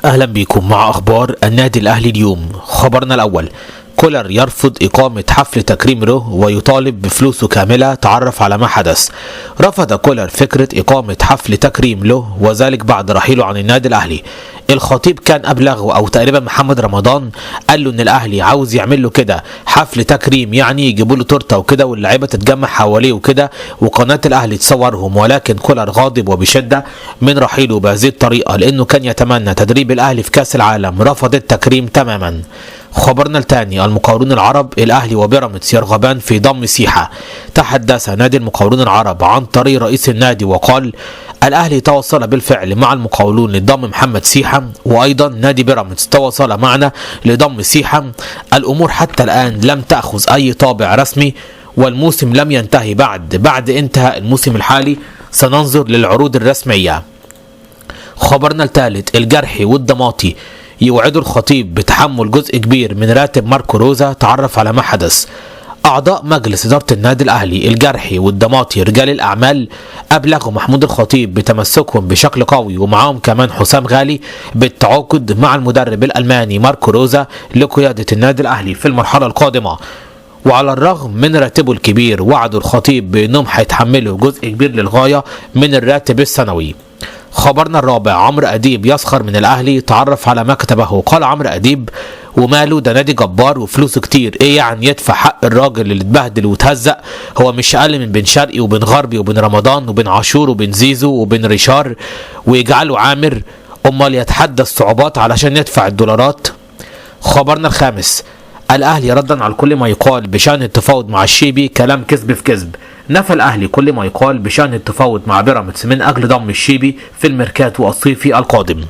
أهلا بكم مع أخبار النادي الأهلي اليوم. خبرنا الأول: كولر يرفض إقامة حفل تكريم له ويطالب بفلوسه كاملة. تعرف على ما حدث. رفض كولر فكرة إقامة حفل تكريم له وذلك بعد رحيله عن النادي الأهلي. الخطيب كان أبلغه أو تقريبا محمد رمضان قال له إن الأهلي عاوز يعمل له كده حفل تكريم، يعني يجيبوا له تورته وكده واللعيبة تتجمع حواليه وكده وقناة الأهلي تصورهم، ولكن كولر غاضب وبشدة من رحيله بهذه الطريقة لأنه كان يتمنى تدريب الأهلي في كأس العالم. رفض التكريم تماما. خبرنا الثاني: المقاولون العرب الأهلي وبيراميدز يرغبان في ضم سيحة. تحدث نادي المقاولون العرب عن طريق رئيس النادي وقال: الأهلي تواصل بالفعل مع المقاولون لضم محمد سيحة، وأيضا نادي بيراميدز تواصل معنا لضم سيحة. الأمور حتى الآن لم تأخذ أي طابع رسمي والموسم لم ينتهي بعد انتهاء الموسم الحالي سننظر للعروض الرسمية. خبرنا الثالث: الجرحي والضماطي يوعد الخطيب بتحمل جزء كبير من راتب ماركو روزا. تعرف على ما حدث. أعضاء مجلس إدارة النادي الأهلي الجرحي والضماطي رجال الأعمال أبلغوا محمود الخطيب بتمسكهم بشكل قوي ومعاهم كمان حسام غالي بالتعاقد مع المدرب الألماني ماركو روزا لقيادة النادي الأهلي في المرحلة القادمة. وعلى الرغم من راتبه الكبير وعدوا الخطيب بأنهم هيتحملوا جزء كبير للغاية من الراتب السنوي. خبرنا الرابع: عمرو أديب يسخر من الأهلي. تعرف على ما كتبه. قال عمرو أديب: وماله، ده نادي جبار وفلوسه كتير، ايه يعني يدفع حق الراجل اللي اتبهدل واتهزق؟ هو مش اقل من بن شرقي وبن غربي وبن رمضان وبن عاشور وبن زيزو وبن ريشار ويجعله عامر؟ امال يتحدى الصعوبات علشان يدفع الدولارات. خبرنا الخامس: الأهلي ردا على كل ما يقال بشأن التفاوض مع الشيبي كلام كذب في كذب. نفى الأهلي كل ما يقال بشأن التفاوض مع بيراميدز من أجل ضم الشيبي في الميركاتو الصيفي القادم.